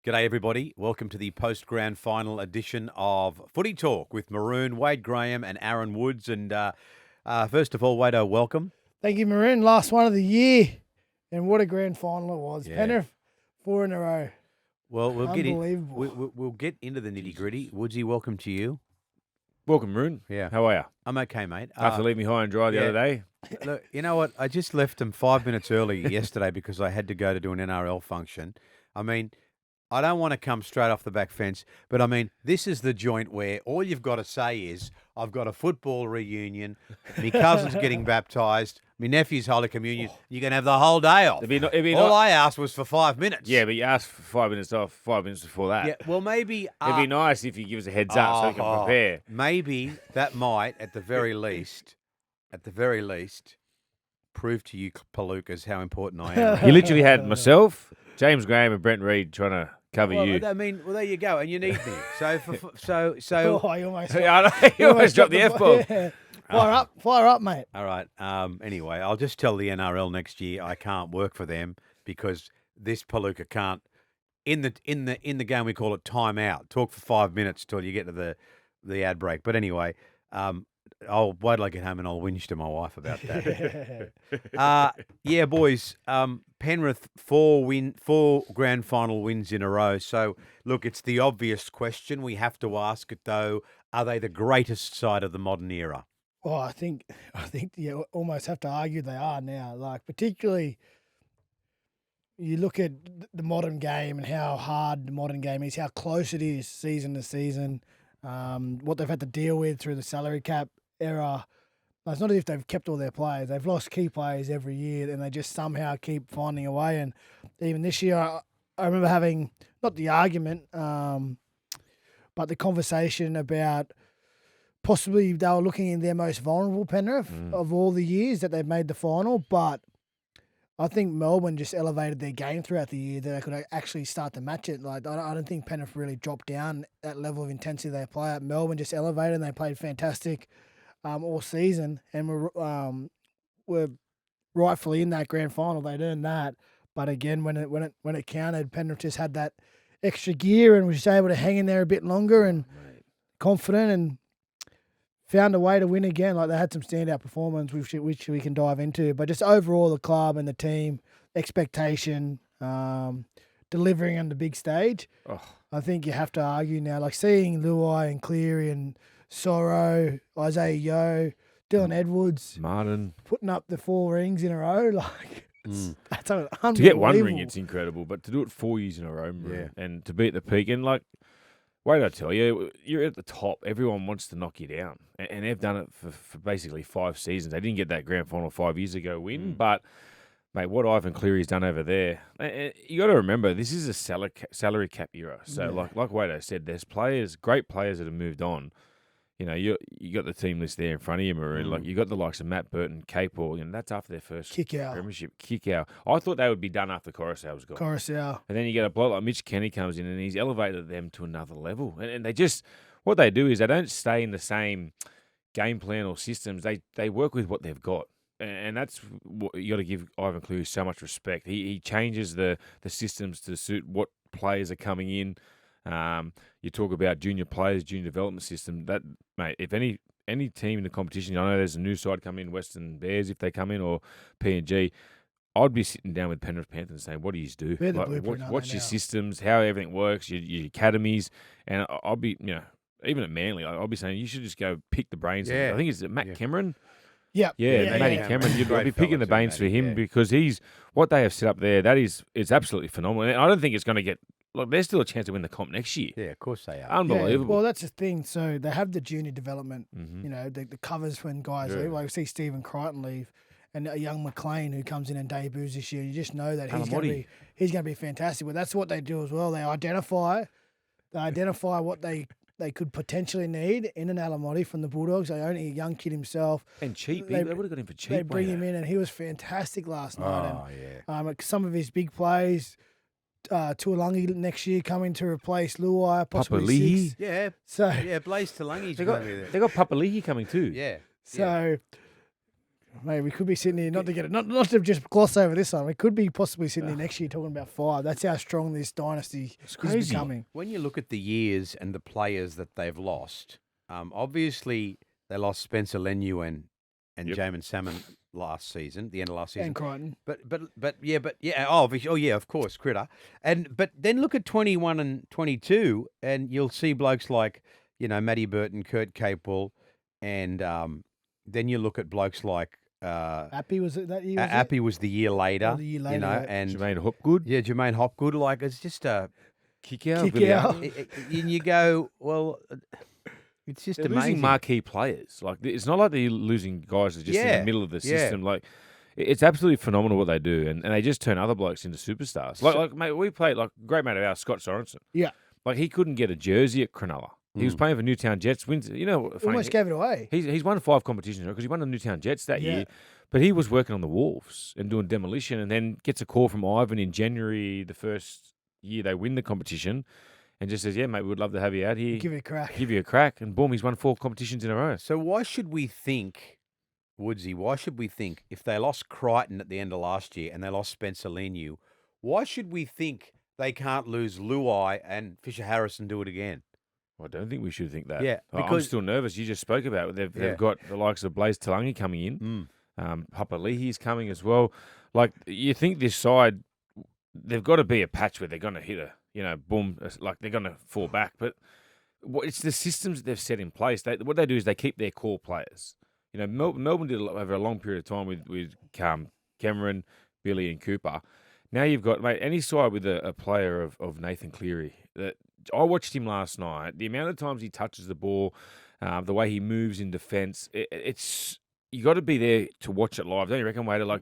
G'day, everybody. Welcome to the post-grand final edition of Footy Talk with Maroon, Wade Graham and Aaron Woods. And first of all, Wado, welcome. Thank you, Maroon. Last one of the year. And what a grand final it was. Yeah. Penrith, 4 in a row. Well, we'll get Unbelievable. we'll get into the nitty-gritty. Woodsy, welcome to you. Welcome, Maroon. Yeah. How are you? I'm okay, mate. After leaving me high and dry the other day. Look, you know what? I just left them 5 minutes early yesterday because I had to go to do an NRL function. I mean, I don't want to come straight off the back fence, but I mean, this is the joint where all you've got to say is, I've got a football reunion, my cousin's getting baptised, my nephew's Holy Communion, you're going to have the whole day off. All I asked was for 5 minutes. Yeah, but you asked for 5 minutes off 5 minutes before that. Yeah, well, maybe... It'd be nice if you give us a heads up so we can prepare. Maybe that might, at the very least, prove to you palookas how important I am. You literally had myself, James Graham and Brent Reid trying to cover you. I mean, well, there you go, and you need me. So, Oh, you almost, You almost dropped the F-bomb. Yeah. Fire up, mate. All right. Anyway, I'll just tell the NRL next year I can't work for them because this palooka can't. In the game we call it time out. Talk for 5 minutes till you get to the ad break. But anyway, I'll wait till I get home and I'll whinge to my wife about that. Yeah, boys. Penrith 4 grand final wins in a row. So look, it's the obvious question. We have to ask it though. Are they the greatest side of the modern era? Well, I think you almost have to argue they are now. Like, particularly, you look at the modern game and how hard the modern game is, how close it is season to season, what they've had to deal with through the salary cap era. It's not as if they've kept all their players. They've lost key players every year, and they just somehow keep finding a way. And even this year, I remember having, not the argument, but the conversation about possibly they were looking in their most vulnerable Penrith of all the years that they've made the final. But I think Melbourne just elevated their game throughout the year that they could actually start to match it. Like, I don't think Penrith really dropped down that level of intensity they play at. Melbourne just elevated and they played fantastic all season, and were rightfully in that grand final. They'd earned that, but again, when it counted, Penrith just had that extra gear and was just able to hang in there a bit longer and confident, and found a way to win again. Like, they had some standout performance, which we can dive into, but just overall the club and the team expectation, delivering on the big stage. I think you have to argue now, like seeing Luai and Cleary and Sorrow, Isaiah Yeo, Dylan Edwards, Martin putting up the 4 rings in a row, like that's unbelievable. To get 1 ring, it's incredible, but to do it 4 years in a row, and to be at the peak, and like, wait, I tell you, you're at the top. Everyone wants to knock you down, and they've done it for basically 5 seasons. They didn't get that grand final 5 years ago win, but mate, what Ivan Cleary's done over there, you got to remember, this is a salary cap era. So like Wado said, there's great players that have moved on. You know, you got the team list there in front of you, Maroon. Like, you got the likes of Matt Burton, Capel. You know, that's after their first premiership. Kick out. I thought they would be done after Coruscant was gone. Coruscant. And then you get a bloke like Mitch Kenny comes in and he's elevated them to another level. And they just, what they do is they don't stay in the same game plan or systems. They work with what they've got. And that's what you got to give Ivan Cleary so much respect. He changes the systems to suit what players are coming in. You talk about junior players, junior development system. That, mate, if any team in the competition, I know there's a new side coming in, Western Bears, if they come in, or PNG, I'd be sitting down with Penrith Panthers saying, what do you do? Like, what's your systems, how everything works, your academies, and I'll be, you know, even at Manly, I'll be saying you should just go pick the brains. I think it's Matt Cameron. Yeah, Matty Cameron. You'd be picking the brains for him because what they have set up there. It's absolutely phenomenal. And I don't think it's going to get. Look, there's still a chance to win the comp next year. Yeah, of course they are. Unbelievable. Yeah, well, that's the thing. So they have the junior development. You know, the covers when guys leave. Like, we see Stephen Crichton leave, and a young McLean who comes in and debuts this year. You just know that he's going to be fantastic. But that's what they do as well. They identify what they could potentially need in an Alamotti from the Bulldogs. They own a young kid himself. And cheap. They would have got him for cheap. They bring him in, and he was fantastic last night. Oh, yeah. Some of his big plays, Tuolangi next year coming to replace Luai, possibly 6. Yeah. So Blaze Tuolangi's going to be there. They got Papali'i coming too. Yeah. So Mate, we could be sitting here, not to just gloss over this one, we could be possibly sitting here next year talking about 5. That's how strong this dynasty is crazy. becoming. When you look at the years and the players that they've lost, obviously they lost Spencer Leniu and Jamin Salmon last season, the end of last season. And Crichton. But yeah. Oh yeah, of course, Critter. But then look at 21 and 22, and you'll see blokes like Matty Burton, Kurt Capewell, and then you look at blokes like Appy was it that year? Appy was the year later. Oh, the year later, yeah. And Jermaine Hopgood. Yeah, Jermaine Hopgood. Like it's just a Kick out. Kick Billy out. Arden. and you go, well, it's just They're amazing. losing marquee players. Like it's not like they're losing guys that are just in Yeah, the middle of the yeah. system. Like it's absolutely phenomenal what they do, and they just turn other blokes into superstars. Like mate, we played like a great mate of ours, Scott Sorensen. Yeah. Like he couldn't get a jersey at Cronulla. He was playing for Newtown Jets. Wins. Funny, Almost gave it away. He's won 5 competitions because he won the Newtown Jets that year. But he was working on the Wolves and doing demolition, and then gets a call from Ivan in January, the first year they win the competition, and just says, "Yeah, mate, we would love to have you out here. Give it a crack. Give you a crack." And boom, he's won 4 competitions in a row. So why should we think, Woodsy, if they lost Crichton at the end of last year and they lost Spencer Leniu, why should we think they can't lose Luai and Fisher Harris and do it again? I don't think we should think that. Yeah, I'm because- still nervous. You just spoke about it. They've got the likes of Blaze Talangi coming in. Papa Leahy's coming as well. Like, you think this side, they've got to be a patch where they're going to hit boom, like they're going to fall back. But it's the systems that they've set in place. What they do is they keep their core players. Melbourne did it over a long period of time with Cameron, Billy and Cooper. Now you've got, mate, any side with a player of Nathan Cleary. That I watched him last night. The amount of times he touches the ball, the way he moves in defence, it's you got to be there to watch it live. Don't you reckon, Wader?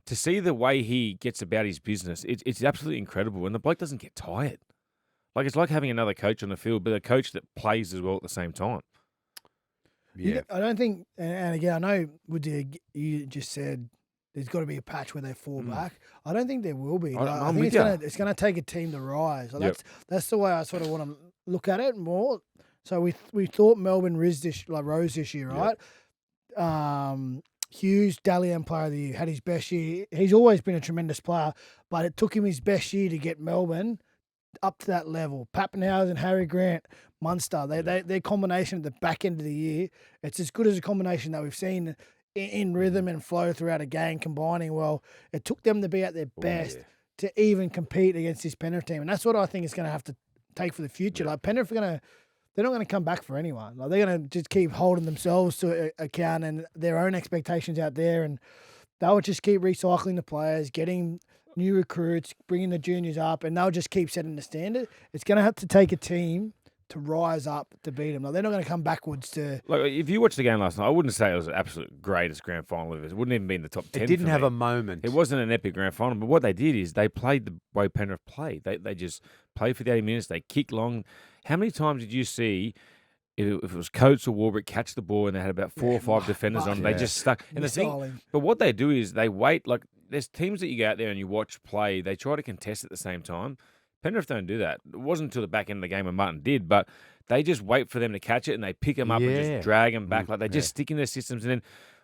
To see the way he gets about his business, it's absolutely incredible. And the bloke doesn't get tired. Like, it's like having another coach on the field, but a coach that plays as well at the same time. Yeah. I don't think, and again, I know you just said there's got to be a patch where they fall back. I don't think there will be. I think it's going to take a team to rise. Like that's the way I sort of want to look at it more. So we thought Melbourne rose this year, right? Hughes, Dally M Player of the Year, had his best year. He's always been a tremendous player, but it took him his best year to get Melbourne up to that level. Pappenhausen, Harry Grant, Munster, their combination at the back end of the year, it's as good as a combination that we've seen in rhythm and flow throughout a game combining well. It took them to be at their best to even compete against this Penrith team. And that's what I think is going to have to take for the future. Like Penrith they're not going to come back for anyone. Like they're going to just keep holding themselves to account and their own expectations out there. And they'll just keep recycling the players, getting new recruits, bringing the juniors up, and they'll just keep setting the standard. It's going to have to take a team to rise up to beat them. Like, they're not going to come backwards to... Like, if you watched the game last night, I wouldn't say it was the absolute greatest grand final of it. It wouldn't even be in the top 10. It didn't for have me. a moment. It wasn't an epic grand final, but what they did is they played the way Penrith played. They just played for the 80 minutes. They kicked long. How many times did you see, if it was Coates or Warbrick, catch the ball and they had about 4 or 5 defenders on? They just stuck. And the thing, but what they do is they wait. Like, there's teams that you go out there and you watch play. They try to contest at the same time. Penrith don't do that. It wasn't until the back end of the game when Martin did, but they just wait for them to catch it and they pick them up and just drag them back. Like, they just stick in their systems. And then,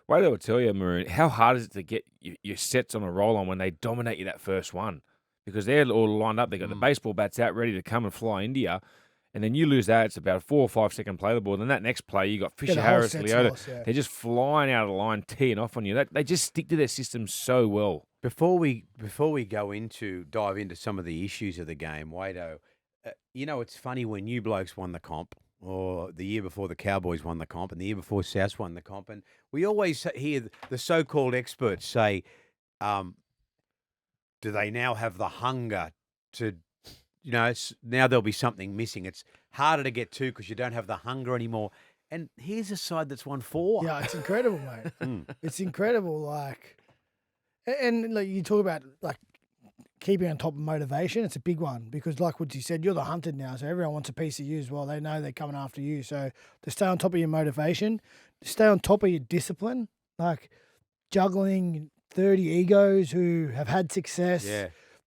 wait, I will tell you, Maroon, how hard is it to get your sets on a roll on when they dominate you that first one? Because they're all lined up. They got the baseball bats out ready to come and fly into you. And then you lose that. It's about a 4 or 5 second play the ball. Then that next play, you got Fisher Harris, Leota. They're just flying out of the line, teeing off on you. They just stick to their system so well. Before we dive into some of the issues of the game, Wado, it's funny when you blokes won the comp, or the year before the Cowboys won the comp, and the year before Souths won the comp, and we always hear the so-called experts say, do they now have the hunger to, now there'll be something missing. It's harder to get to because you don't have the hunger anymore. And here's a side that's won 4. Yeah, it's incredible, mate. It's incredible. Like, and like you talk about like keeping on top of motivation. It's a big one because, like what you said, you're the hunted now, so everyone wants a piece of you as well. They know they're coming after you. So to stay on top of your motivation, to stay on top of your discipline, like juggling 30 egos who have had success,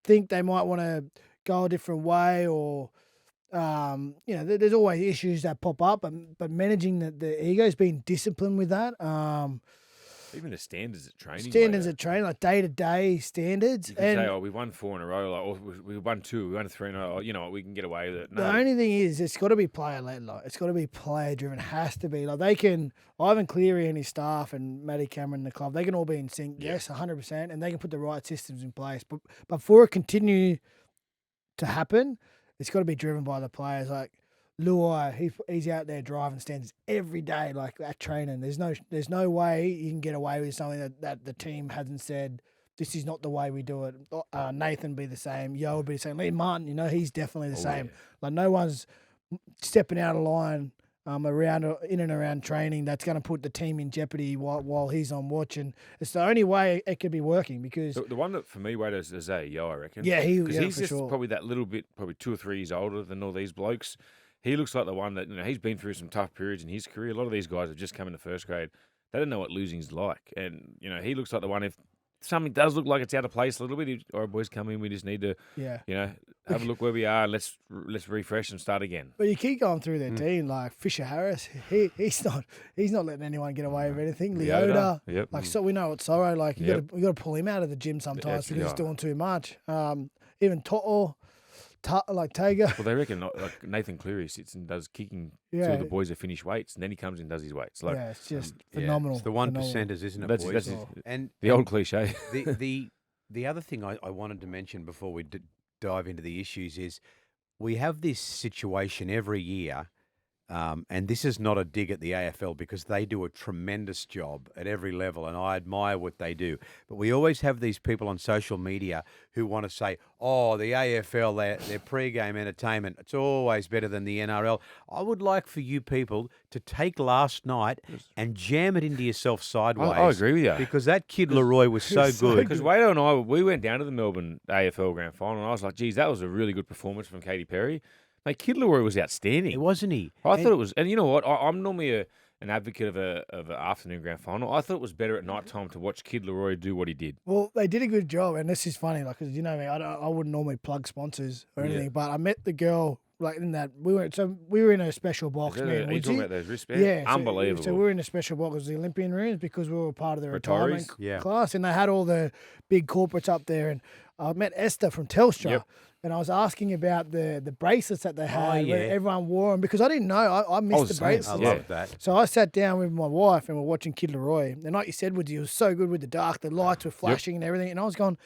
think they might want to go a different way, or there's always issues that pop up, but managing the egos, being disciplined with that. Even the standards at training. standards at training, like day-to-day standards. You can And say, "Oh, we won 4 in a row," or "We won 2, we won 3 in a row." You know, we can get away with it. No, the only thing is, it's got to be player-led. Like, it's got to be player-driven. It has to be. Like, they can, Ivan Cleary and his staff and Matty Cameron and the club, they can all be in sync, yes, 100%, and they can put the right systems in place. But for it continue to happen, it's got to be driven by the players. Like, Luai, he's out there driving standards every day, like at training. There's no way you can get away with something that the team hasn't said, this is not the way we do it. Nathan be the same. Yo would be the same. Liam Martin, he's definitely the same. Yeah. Like, no one's stepping out of line in and around training that's going to put the team in jeopardy while he's on watch. And it's the only way it could be working because... The one that, for me, Wade, is Yo, I reckon. Yeah, because he's for just sure. probably that little bit, probably 2 or 3 years older than all these blokes. He looks like the one that, he's been through some tough periods in his career. A lot of these guys have just come into first grade. They don't know what losing's like. And, he looks like the one, if something does look like it's out of place a little bit, all right, boys, come in, we just need to, have a look where we are, and let's refresh and start again. But you keep going through their team, like Fisher Harris, he's not letting anyone get away with anything. Leota, Yep. so we know it's Sorrow. Like, you got to pull him out of the gym sometimes because he's doing too much. Even To'o, like Tager. Well, they reckon like Nathan Cleary sits and does kicking till the boys have finished weights, and then he comes in and does his weights. Like, it's just phenomenal. It's the 1%ers, isn't it, That's boys? and the old cliche. The other thing I wanted to mention before we dive into the issues is we have this situation every year, and this is not a dig at the AFL because they do a tremendous job at every level, and I admire what they do. But we always have these people on social media who want to say, oh, the AFL, their pre-game entertainment, it's always better than the NRL. I would like for you people to take last night and jam it into yourself sideways. I agree with you. Because that kid Leroy was so good. Because Wado and I, we went down to the Melbourne AFL Grand Final, and I was like, geez, that was a really good performance from Katy Perry. Mate, Kid Leroy was outstanding. Wasn't he? I thought it was, and you know what? I'm normally an advocate of an afternoon grand final. I thought it was better at night time to watch Kid Leroy do what he did. Well, they did a good job, and this is funny, like, 'cause me, I wouldn't normally plug sponsors or anything, but I met the girl like in that we were in a special box. Are you talking about those wristbands? Yeah, Unbelievable. So we were in a special box, it was the Olympian rooms, because we were part of the retirement Yeah. class, and they had all the big corporates up there, and I met Esther from Telstra. Yep. And I was asking about the bracelets that they had, yeah. where everyone wore them, because I didn't know. I missed the bracelets. I love that. So I sat down with my wife and we're watching Kid Leroy. And like you said, Woodsy, it was so good with the dark, the lights were flashing and everything. And I was going,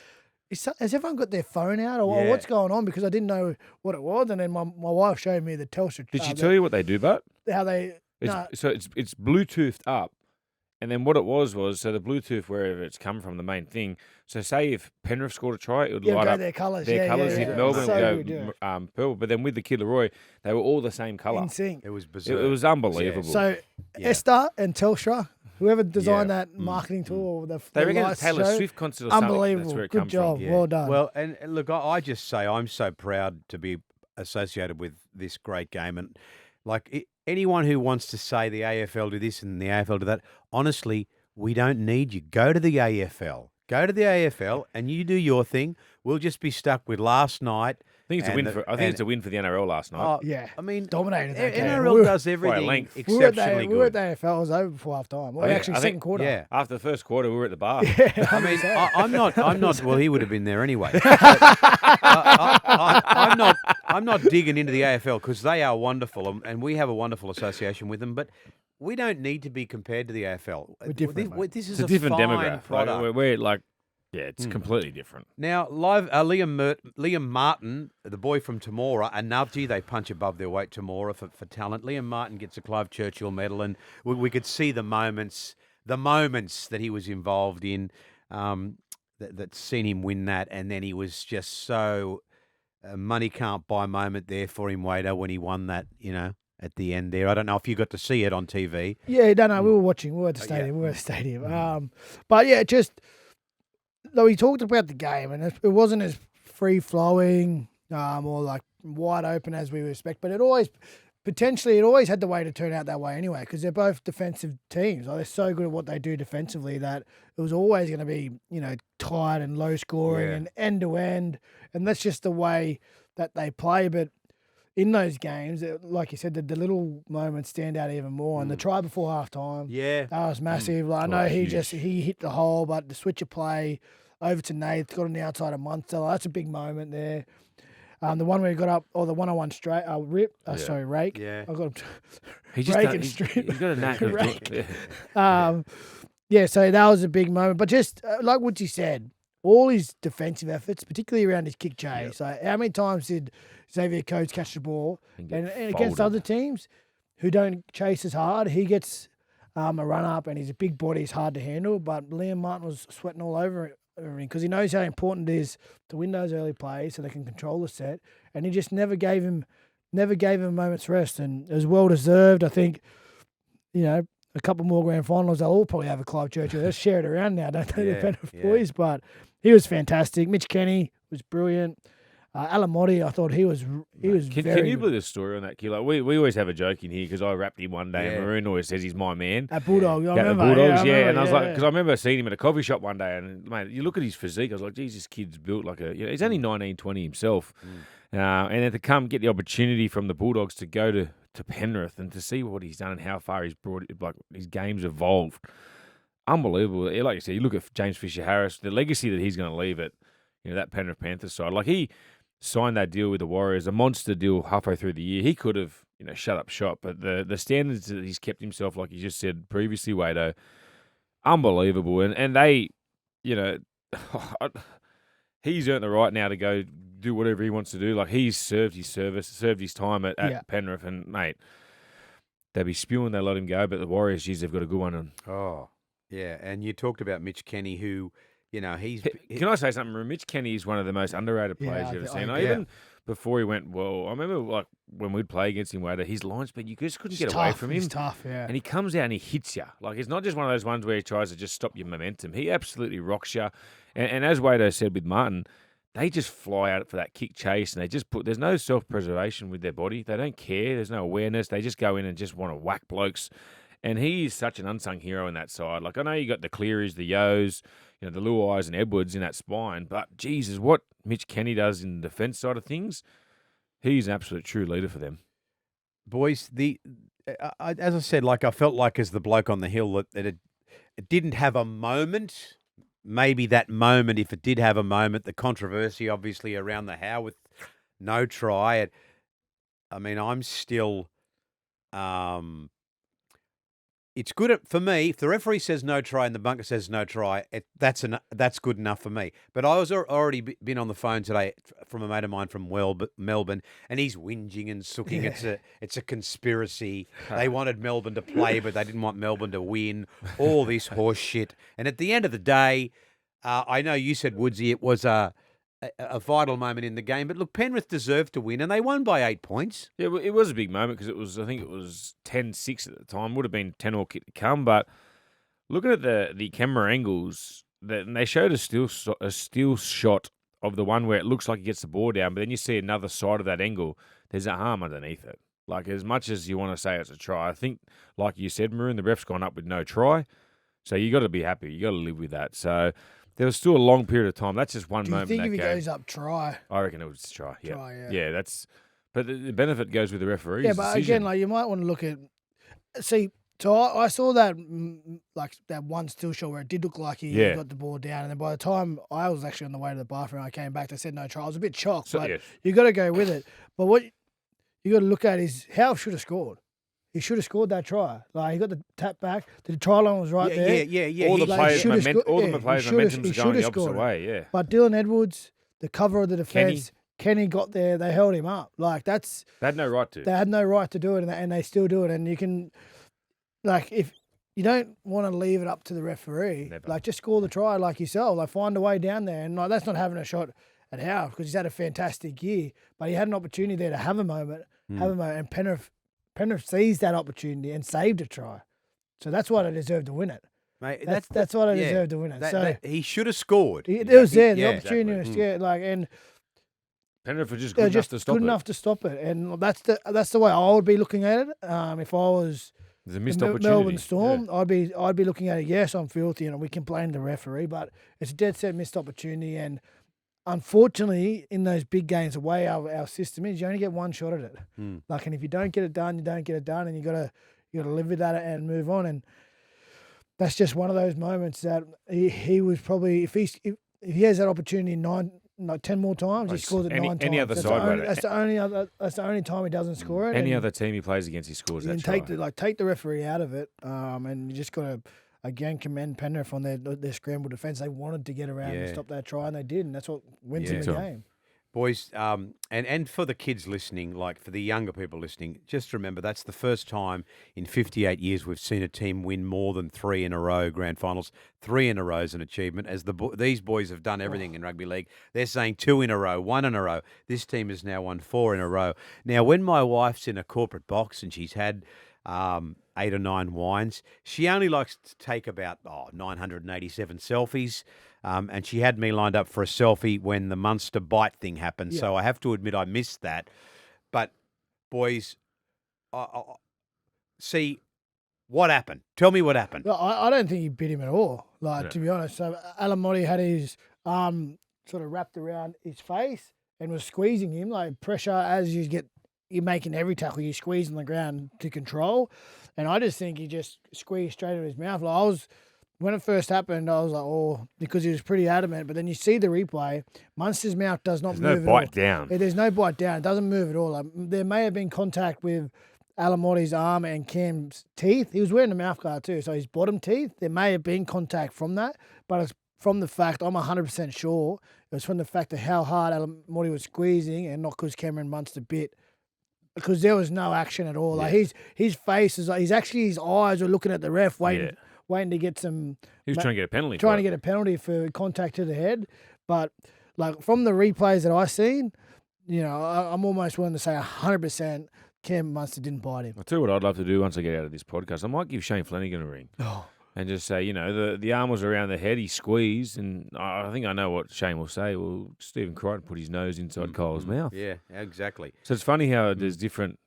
has everyone got their phone out or what's going on? Because I didn't know what it was. And then my wife showed me the Telstra. Did she tell you what they do, but how they? So it's Bluetoothed up. And then what it was so the Bluetooth, wherever it's come from, the main thing. So say if Penrith scored a try, it would light up their colours. Their colours hit Melbourne, So it would good, go purple. But then with the Kid Leroy, they were all the same colour. in sync. It was bizarre. It was unbelievable. So Esther and Telstra, whoever designed that marketing tool, or the they reckon lights it's Taylor show, Swift concert or something. unbelievable. That's where it Good comes job. from. Well done. Well, and look, I just say I'm so proud to be associated with this great game. And like anyone who wants to say the AFL do this and the AFL do that, honestly, we don't need you. Go to the AFL. Go to the AFL and you do your thing. We'll just be stuck with last night. I think it's a win for. I think it's a win for the NRL last night. I mean, dominated that game. NRL does everything length. exceptionally we were at good. the AFL. It was over before half time. Well, I actually, think- second quarter. Yeah. After the first quarter, we were at the bar. I mean, I'm not. Well, he would have been there anyway. I'm not digging into the AFL because they are wonderful, and we have a wonderful association with them. But we don't need to be compared to the AFL. We're different, mate. This is It's a different fine demographic. product. Like, we're like, it's completely different. Now, Liam Martin, the boy from Temora, and Navji, they punch above their weight, Temora, for talent. Liam Martin gets a Clive Churchill medal, and we could see the moments that he was involved in, that seen him win that, and then he was just so money can't buy moment there for him, Wader, when he won that, at the end there. I don't know if you got to see it on TV. Yeah, no, we were watching. We were at the stadium. We were at the stadium. But yeah, just though he talked about the game, and it wasn't as free flowing or like wide open as we would expect, but it always had the way to turn out that way anyway, because they're both defensive teams. Like, they're so good at what they do defensively that it was always going to be, tight and low scoring and end to end, and that's just the way that they play. But in those games, like you said, the little moments stand out even more. And the try before half time, Yeah. that was massive. Like, I know he hit the hole, but the switch of play over to Nate, got on the outside of Munster. That's a big moment there. The one where he got up, or the 101 straight, rake. Yeah. I got him. He just Rake done- and he's, strip. he's got a knack of Rake. doing- yeah. Yeah, so that was a big moment. But just like what you said, all his defensive efforts, particularly around his kick chase. Like, how many times did Xavier Coates catch the ball? get And against folded. other teams who don't chase as hard, he gets a run up, and he's a big body. He's hard to handle. But Liam Martin was sweating all over everything because he knows how important it is to win those early plays so they can control the set. And he just never gave him a moment's rest. And it was well deserved. I think, a couple more grand finals, they'll all probably have a Clive Churchill. They'll share it around now, don't they, the Penrith boys? But he was fantastic. Mitch Kenny was brilliant. Alan Motti, I thought he was very Can you good. believe the story on that kid? Like we always have a joke in here because I rapped him one day, and Maroon always says he's my man. At Bulldog, I At the remember. Bulldogs, I yeah. remember, And I was like, because I remember seeing him at a coffee shop one day, and mate, you look at his physique, I was like, geez, this kid's built like he's only 19, 20 himself. And then to come get the opportunity from the Bulldogs to go to Penrith and to see what he's done and how far he's brought it, like his game's evolved. Unbelievable. Like you said, you look at James Fisher-Harris, the legacy that he's going to leave at that Penrith Panthers side. Like he signed that deal with the Warriors, a monster deal halfway through the year. He could have, shut up shop, but the standards that he's kept himself, like you just said previously, Wado, unbelievable. And they, he's earned the right now to go do whatever he wants to do. Like he's served his time at Penrith, and mate, they'll be spewing they let him go, but the Warriors, geez, they've got a good one on. Oh, yeah. And you talked about Mitch Kenny, who, he's. Can I say something? Mitch Kenny is one of the most underrated players you've ever seen. Even before he went, I remember like when we'd play against him, Wader, his line speed, you just couldn't get away from him. He's tough, yeah. And he comes out and he hits you. Like it's not just one of those ones where he tries to just stop your momentum. He absolutely rocks you. And as Wado said with Martin, they just fly out for that kick chase, and they just there's no self-preservation with their body. They don't care. There's no awareness. They just go in and just want to whack blokes. And he is such an unsung hero in that side. Like I know you got the Clearys, the Yos, the Luais and Edwards in that spine, but Jesus, what Mitch Kenny does in the defence side of things, he's an absolute true leader for them. Boys, as I said, like I felt like as the bloke on the hill that it didn't have a moment. Maybe that moment, if it did have a moment, the controversy obviously around the how with no try. I'm still. It's good for me if the referee says no try and the bunker says no try. That's good enough for me. But I was already been on the phone today from a mate of mine from Melbourne, and he's whinging and sooking. Yeah. It's a conspiracy. They wanted Melbourne to play, but they didn't want Melbourne to win. All this horse shit. And at the end of the day, I know you said, Woodsy, it was a vital moment in the game. But look, Penrith deserved to win, and they won by 8 points. Yeah, it was a big moment because I think it was 10-6 at the time. Would have been 10 all kick to come. But looking at the camera angles, they showed a still shot of the one where it looks like he gets the ball down, but then you see another side of that angle. There's a arm underneath it. Like, as much as you want to say it's a try, I think, like you said, Maroon, the ref's gone up with no try. So you got to be happy. You got to live with that. So there was still a long period of time. That's just one moment. Do you think in if that he game. goes up try? I reckon it was a try. Yeah. Try, yeah. Yeah, that's. But the benefit goes with the referees. Yeah, but decision. again, like you might want to look at. See, so I saw that that one still shot where it did look like he got the ball down, and then by the time I was actually on the way to the bathroom, I came back. They said no try. I was a bit shocked, but you got to go with it. But what you got to look at is how should have scored. He should have scored that try. Like, he got the tap back. The try line was right there. Yeah. All the players' momentum's he going the opposite scored it. way, yeah. But Dylan Edwards, the cover of the defence, Kenny got there. They held him up. Like, They had no right to. They had no right to do it, and they still do it. And you can, like, if you don't want to leave it up to the referee, like, just score the try like yourself. Like, find a way down there. And, like, that's not having a shot at Howe because he's had a fantastic year. But he had an opportunity there to have a moment, and Penrith seized that opportunity and saved a try. So that's why they deserved to win it. Mate, that's why they deserved to win it. He should have scored. It was there. The exactly. opportunity was and Penrith were just they're good enough to stop good it. enough to stop it. And that's the way I would be looking at it. If I was There's a missed the opportunity. Melbourne Storm, I'd be looking at it. Yes, I'm filthy, and we can blame the referee, but it's a dead set missed opportunity. And unfortunately, in those big games, the way our system is, you only get one shot at it. Like, and if you don't get it done, you don't get it done, and you gotta live with that and move on. And that's just one of those moments that he was probably if he has that opportunity 10 more times, he scores it 9 times. Any other side, that's the only time he doesn't score it. Any other team he plays against, he scores that try. Take the referee out of it, and you just got to again commend Penrith on their scramble defence. They wanted to get around and stop that try, and they did, and that's what wins in the game. Boys, and for the kids listening, like for the younger people listening, just remember that's the first time in 58 years we've seen a team win more than 3 in a row grand finals. 3 in a row is an achievement. As these boys have done everything in rugby league, they're saying 2 in a row, 1 in a row. This team has now won 4 in a row. Now, when my wife's in a corporate box and she's had 8 or 9 wines, she only likes to take about 987 selfies. And she had me lined up for a selfie when the Munster bite thing happened. So I have to admit I missed that. But, boys, see, what happened? Tell me what happened. No, I don't think he bit him at all, to be honest. So Alamotti had his arm sort of wrapped around his face and was squeezing him, like pressure as you're making every tackle, you squeeze on the ground to control. And I just think he just squeezed straight into his mouth. When it first happened, I was like, because he was pretty adamant. But then you see the replay, Munster's mouth does not move at all. There's no bite down. There's no bite down. It doesn't move at all. There may have been contact with Alamotti's arm and Cam's teeth. He was wearing a mouth guard too, so his bottom teeth, there may have been contact from that. But it's from the fact, I'm 100% sure, it was from the fact of how hard Alamotti was squeezing and not because Cameron Munster bit. Because there was no action at all. Like his face is like, his eyes were looking at the ref, waiting to get some. He was trying to get a penalty. Trying to get a penalty for contact to the head, but like from the replays that I've seen, I'm almost willing to say 100% Cam Munster didn't bite him. I'll tell you what I'd love to do once I get out of this podcast. I might give Shane Flanagan a ring. And just say, the arm was around the head, he squeezed, and I think I know what Shane will say. Well, Stephen Crichton put his nose inside Kyle's mouth. Yeah, exactly. So it's funny how there's different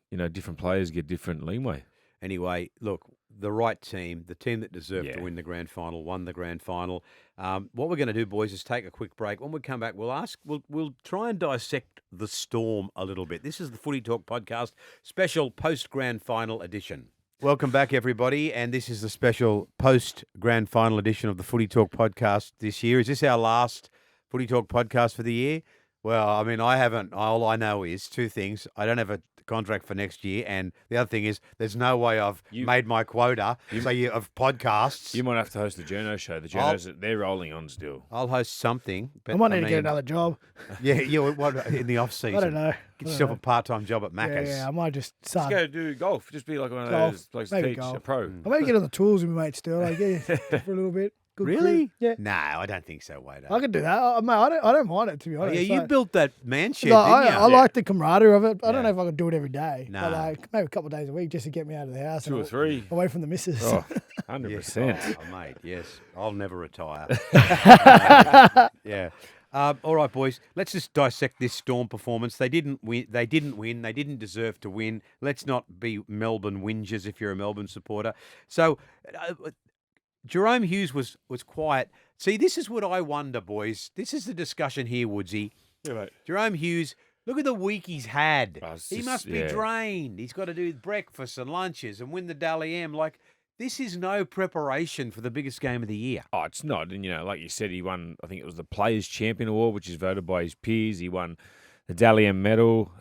players get different leeway. Anyway, look, the right team, the team that deserved to win the grand final, won the grand final. What we're going to do, boys, is take a quick break. When we come back, we'll try and dissect the Storm a little bit. This is the Footy Talk podcast, special post-grand final edition. Welcome back, everybody, and this is the special post-grand final edition of the Footy Talk podcast this year. Is this our last Footy Talk podcast for the year? Well, I mean, I haven't. All I know is 2 things. I don't have a contract for next year, and the other thing is there's no way I've made my quota of podcasts. You might have to host the Journo show. The Journos, they're rolling on still. I'll host something. But I might need to get another job. What in the off-season? I don't know. Get yourself a part-time job at Macca's. Yeah, I might just start. Just go do golf. Just be like one of those places to teach a pro. I might get on the tools with my mate still. For a little bit. Good really? Crew. Yeah. No, I don't think so, Wade. I could do that. Mate, I don't mind it, to be honest. You built that man shed, didn't you? I like the camaraderie of it. I don't know if I could do it every day. No. But maybe a couple of days a week just to get me out of the house. 2 or 3. Away from the missus. 100%. Oh, mate, yes. I'll never retire. Yeah. All right, boys. Let's just dissect this Storm performance. They didn't win. They didn't deserve to win. Let's not be Melbourne whingers if you're a Melbourne supporter. So Jerome Hughes was quiet. See, this is what I wonder, boys. This is the discussion here, Woodsy. Yeah, mate. Jerome Hughes, look at the week he's had. He just, must be drained. He's got to do breakfasts and lunches and win the Dally M. Like, this is no preparation for the biggest game of the year. Oh, it's not. And, like you said, he won, I think it was the Players' Champion Award, which is voted by his peers. He won the Dally M medal.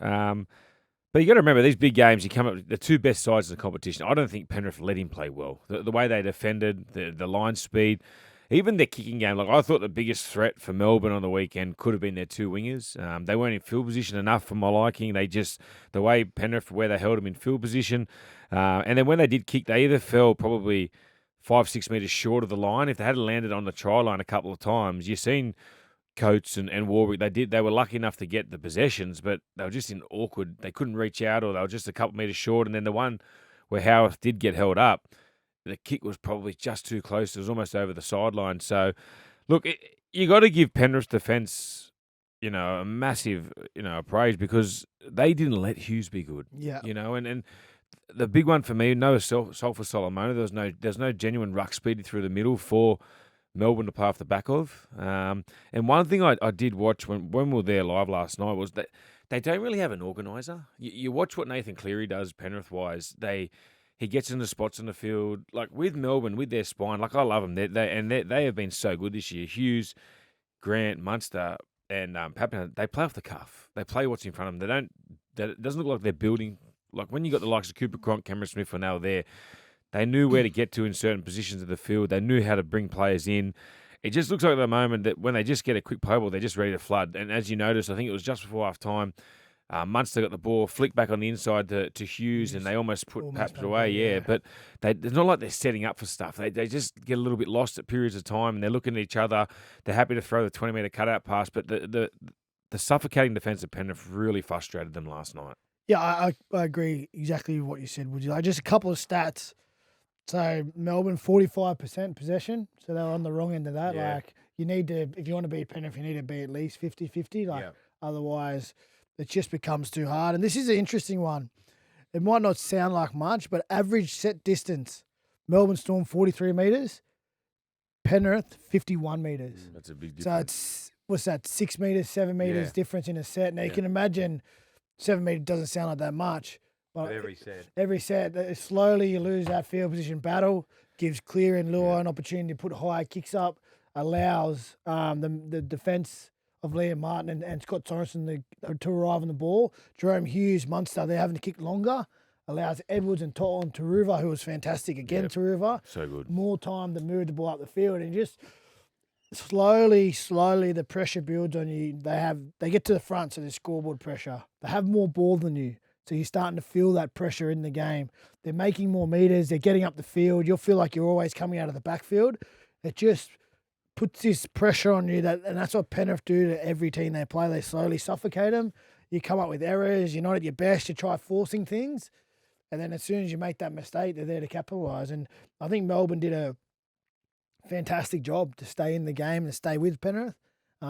But you got to remember, these big games, you come up with the 2 best sides of the competition. I don't think Penrith let him play well. The way they defended, the line speed, even their kicking game. Like, I thought the biggest threat for Melbourne on the weekend could have been their 2 wingers. They weren't in field position enough for my liking. The way Penrith, where they held them in field position. And then when they did kick, they either fell probably 5-6 metres short of the line. If they had landed on the try line a couple of times, you've seen Coates and Warwick, they were lucky enough to get the possessions, but they were just in awkward. They couldn't reach out, or they were just a couple metres short. And then the one where Howarth did get held up, the kick was probably just too close. It was almost over the sideline. So, look, you got to give Penrith's defence, a massive, praise, because they didn't let Hughes be good. Yeah. And the big one for me, no assault for Solomona. There's no genuine ruck speed through the middle for Melbourne to play off the back of. And one thing I did watch when we were there live last night was that they don't really have an organiser. You watch what Nathan Cleary does Penrith-wise. He gets into spots on the field. Like with Melbourne, with their spine, like I love them. They have been so good this year. Hughes, Grant, Munster, and Papenhuyzen, they play off the cuff. They play what's in front of them. It doesn't look like they're building. Like when you got the likes of Cooper Cronk, Cameron Smith when they were there, they knew where to get to in certain positions of the field. They knew how to bring players in. It just looks like at the moment that when they just get a quick play ball, they're just ready to flood. And as you noticed, I think it was just before half time, Munster got the ball, flicked back on the inside to Hughes, and they almost put Paps away. Yeah, but it's not like they're setting up for stuff. They just get a little bit lost at periods of time, and they're looking at each other. They're happy to throw the 20-metre cutout pass, but the suffocating defence of Penrith really frustrated them last night. Yeah, I agree exactly with what you said, would you? Like, just a couple of stats. So Melbourne, 45% possession. So they were on the wrong end of that. Yeah. Like, you need to, if you want to beat Penrith, you need to be at least 50-50. Like, otherwise it just becomes too hard. And this is an interesting one. It might not sound like much, but average set distance, Melbourne Storm 43 metres, Penrith 51 metres. That's a big difference. So it's, what's that, 6 metres, 7 metres difference in a set. Now you can imagine 7 metres doesn't sound like that much. But every set, slowly you lose that field position battle, gives Clear and Luai an opportunity to put high kicks up, allows the defence of Liam Martin and Scott Sorensen to arrive on the ball. Jerome Hughes, Munster, they're having to kick longer, allows Edwards and To'o and Taruva, who was fantastic again, Taruva. So good. More time to move the ball up the field, and just slowly the pressure builds on you. They get to the front, so there's scoreboard pressure. They have more ball than you. So you're starting to feel that pressure in the game. They're making more meters. They're getting up the field. You'll feel like you're always coming out of the backfield. It just puts this pressure on you, and that's what Penrith do to every team they play. They slowly suffocate them. You come up with errors. You're not at your best. You try forcing things. And then as soon as you make that mistake, they're there to capitalise. And I think Melbourne did a fantastic job to stay in the game and stay with Penrith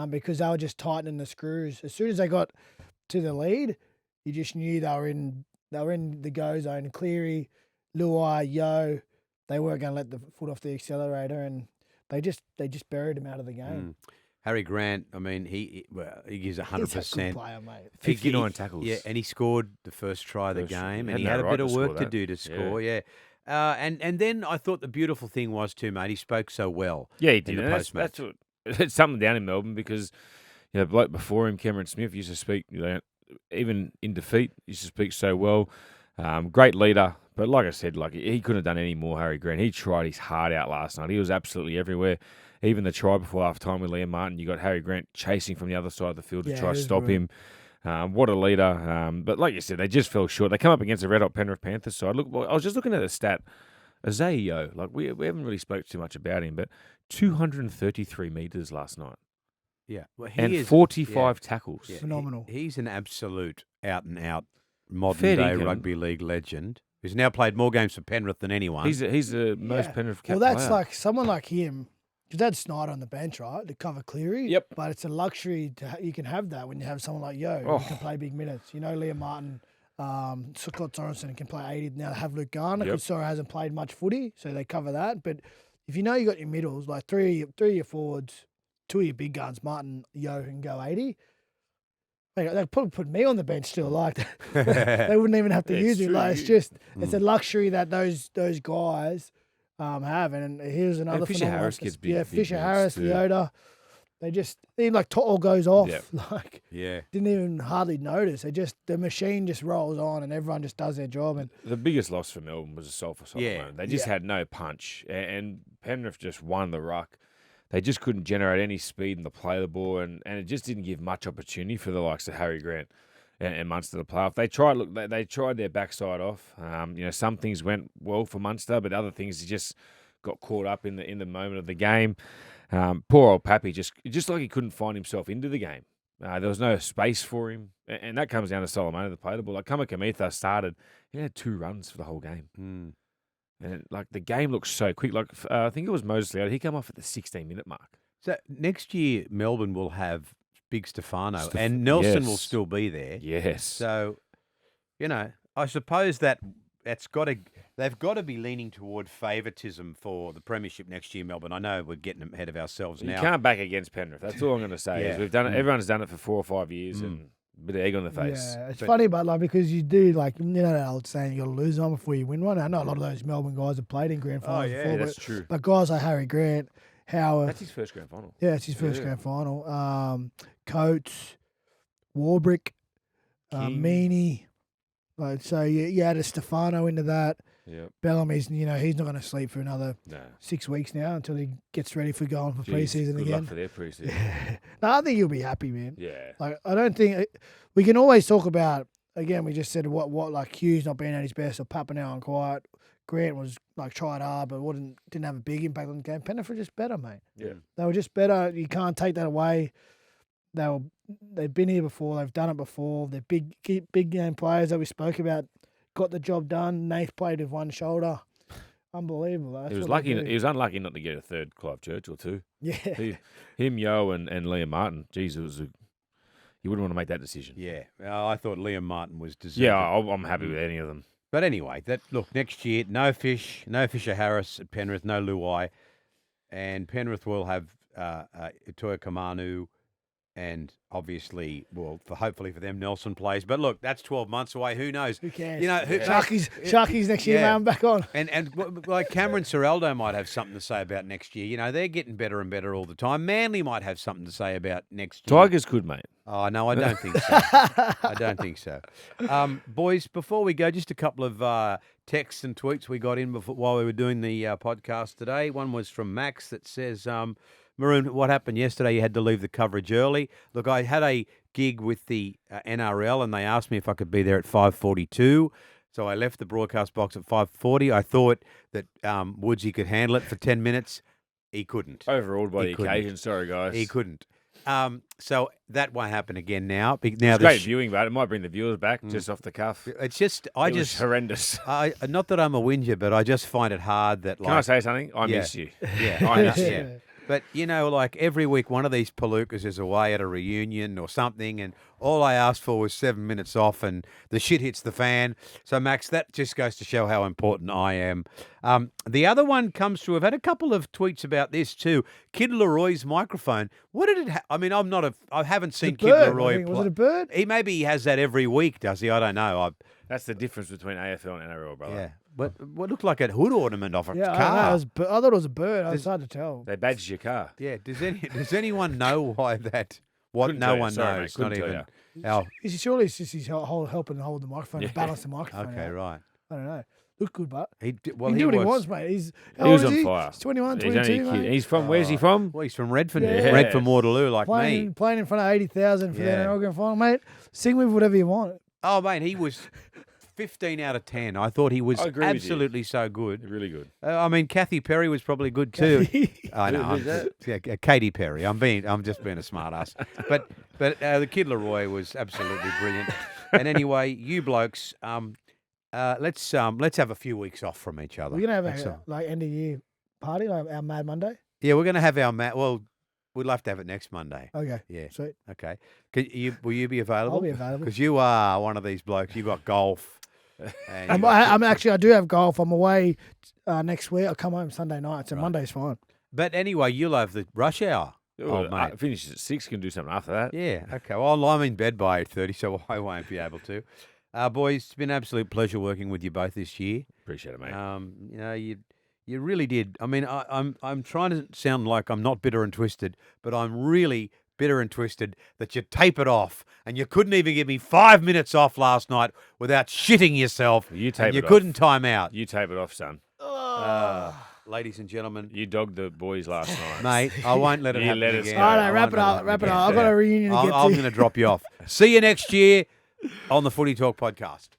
because they were just tightening the screws. As soon as they got to the lead, you just knew they were in the go zone. Cleary, Luai, Yo, they weren't going to let the foot off the accelerator, and they just buried him out of the game. Harry Grant, I mean, he gives 100%. He's a good player, mate. 59 tackles. Yeah, and he scored the first try of the game, and he had a bit of work to do to score. Yeah. And then I thought the beautiful thing was too, mate. He spoke so well. Yeah, he did. In the post-match. It's something down in Melbourne because the bloke before him, Cameron Smith, used to speak. Even in defeat, used to speak so well. Great leader, but like I said, he couldn't have done any more. Harry Grant, he tried his heart out last night. He was absolutely everywhere. Even the try before half time with Liam Martin, you got Harry Grant chasing from the other side of the field to try to stop him. What a leader! But like you said, they just fell short. They come up against the red hot Penrith Panthers side. Look, I was just looking at the stat. Azeo, we haven't really spoke too much about him, but 233 metres last night. Yeah, well, he is 45 tackles. Yeah, phenomenal. He's an absolute out-and-out modern-day rugby league legend who's now played more games for Penrith than anyone. He's the most Penrith capped player. Well, that's like someone like him. Because that's Snyder on the bench, right, to cover Cleary. Yep. But it's a luxury you can have that when you have someone like Yo who can play big minutes. Liam Martin, Scott Sorensen can play 80. Now they have Luke Garner because Sora hasn't played much footy, so they cover that. But if you got your middles, like three of your forwards, 2 of your big guns, Martin, Yo, can go 80. They'd probably put me on the bench still. They wouldn't even have to use me. It's a luxury that those guys have. And here's another. And Fisher Harris gets big. Yeah, Fisher Harris, Leota. Even To'o goes off. Yep. Didn't even hardly notice. The machine just rolls on and everyone just does their job. And the biggest loss for Melbourne was a Sulphur moment. They just had no punch, and Penrith just won the ruck. They just couldn't generate any speed in the play of the ball, and it just didn't give much opportunity for the likes of Harry Grant and Munster to play off. They tried their backside off. Some things went well for Munster, but other things he just got caught up in the moment of the game. Poor old Pappy just like he couldn't find himself into the game. There was no space for him, and that comes down to Solomon to play the ball. Like Kamikamitha started, he had 2 runs for the whole game. And the game looks so quick. I think it was Moses Leota. He came off at the 16-minute mark. So next year, Melbourne will have Big Stefano, and Nelson will still be there. Yes. So, I suppose that's got to They've got to be leaning toward favouritism for the premiership next year, Melbourne. I know we're getting ahead of ourselves You now. can't back against Penrith. That's all I'm going to say. Yeah. Is we've done it. Everyone's done it for 4 or 5 years, and a bit of egg on the face. Yeah, it's But funny, but like because you do like you know that old saying you got to lose one before you win one. I know a lot of those Melbourne guys have played in grand finals before, that's but, true. but guys like Harry Grant, Howard, That's his first grand final. yeah, it's his first grand final. Coates, Warbrick, King. Meany. Like so, you added Stefano into that. Yep. Bellamy's, he's not going to sleep for another No. 6 weeks now until he gets ready for going for Jeez, preseason good again. luck for their preseason. No, I think he'll be happy, man. Yeah. Like I don't think we can always talk about. Again, we just said what like Hughes not being at his best or Papineau and quiet. Grant was like tried hard, but didn't have a big impact on the game. Penrith were just better, mate. Yeah. They were just better. You can't take that away. They've been here before. They've done it before. They're big game players that we spoke about. Got the job done. Nath played with one shoulder. Unbelievable. That's He was what they lucky. do. He was unlucky not to get a third Clive Church or two. Yeah. Him, Yo, and Liam Martin. Jeez, you wouldn't want to make that decision. Yeah, I thought Liam Martin was deserving. Yeah, I'm happy with any of them. But anyway, look, next year, no Fisher Harris at Penrith, no Luai, and Penrith will have Toya Kamanu, and obviously, hopefully for them, Nelson plays. But look, that's 12 months away. Who knows? Who cares? Sharkies next year, Yeah. man, back on. And like Cameron Ciraldo might have something to say about next year. They're getting better and better all the time. Manly might have something to say about next year. Tigers could, mate. Oh, no, I don't think so. I don't think so. Boys, before we go, just a couple of texts and tweets we got in while we were doing the podcast today. One was from Max that says, Maroon, what happened yesterday? You had to leave the coverage early. Look, I had a gig with the NRL and they asked me if I could be there at 5:42. So I left the broadcast box at 5:40. I thought that Woodsy could handle it for 10 minutes. He couldn't. Overawed by He the occasion. Sorry, guys. He couldn't. So that won't happen again now. It's Now great viewing, but it might bring the viewers back just off the cuff. It's just, It was horrendous. not that I'm a whinger, but I just find it hard that Can I say something? I miss you. Yeah, I miss you. yeah. But, like every week, one of these palookas is away at a reunion or something, and all I asked for was 7 minutes off, and the shit hits the fan. So, Max, that just goes to show how important I am. The other one comes through. I've had a couple of tweets about this too. Kid Leroy's microphone. What did it I mean, I haven't seen Kid Leroy Was it a bird? Maybe he has that every week, does he? I don't know. That's the difference between AFL and NRL, brother. Yeah. But what looked like a hood ornament off a Yeah, car. I thought it was a bird. It's hard to tell. They badged your car. Yeah. Does anyone know why that? What Couldn't no tell you. one Sorry, knows. mate. Not Couldn't even. tell Our, Surely it's just he's helping hold the microphone and balance the microphone. okay, out. right. I don't know. Look good, but He he can do what he wants, mate. How He was old on is fire. He's 21, He's only a 22, kid. mate. He's from, where's he from? Well, he's from Redfern. Yeah. Redfern Waterloo, like me. Playing in front of 80,000 for Yeah. the NRL Grand Final, mate. Sing with whatever you want. Oh, mate, he was 15 out of 10. I thought he was I agree with you. absolutely so good. Really good. I mean, Kathy Perry was probably good too. I know. Who's that? Yeah, Katy Perry. I'm just being a smart ass. But the Kid Leroy was absolutely brilliant. And anyway, you blokes, let's have a few weeks off from each other. We're gonna have That's a all. end of year party, like our Mad Monday. Yeah, we're gonna have our Well, we'd love to have it next Monday. Okay. Yeah. Sweet. Okay. Will you be available? I'll be available. Because you are one of these blokes. You got golf. and you got- I do have golf. I'm away next week. I'll come home Sunday night, so Monday's fine. But anyway, you'll have the rush hour. Oh, mate. finishes at 6. Can do something after that. Yeah. Okay. Well, I'm in bed by 8:30, so I won't be able to. Boys, it's been an absolute pleasure working with you both this year. Appreciate it, mate. You really did. I mean, I'm trying to sound like I'm not bitter and twisted, but I'm really bitter and twisted that you tape it off, and you couldn't even give me 5 minutes off last night without shitting yourself. You tape and you it off. couldn't time out. You tape it off, son. Ladies and gentlemen, You dogged the boys last night. mate, I won't let it You happen let us again. go. All I right, wrap won't it let up. happen Wrap it again. up. I've got a reunion to get to. I'm going to drop you off. See you next year on the Footy Talk podcast.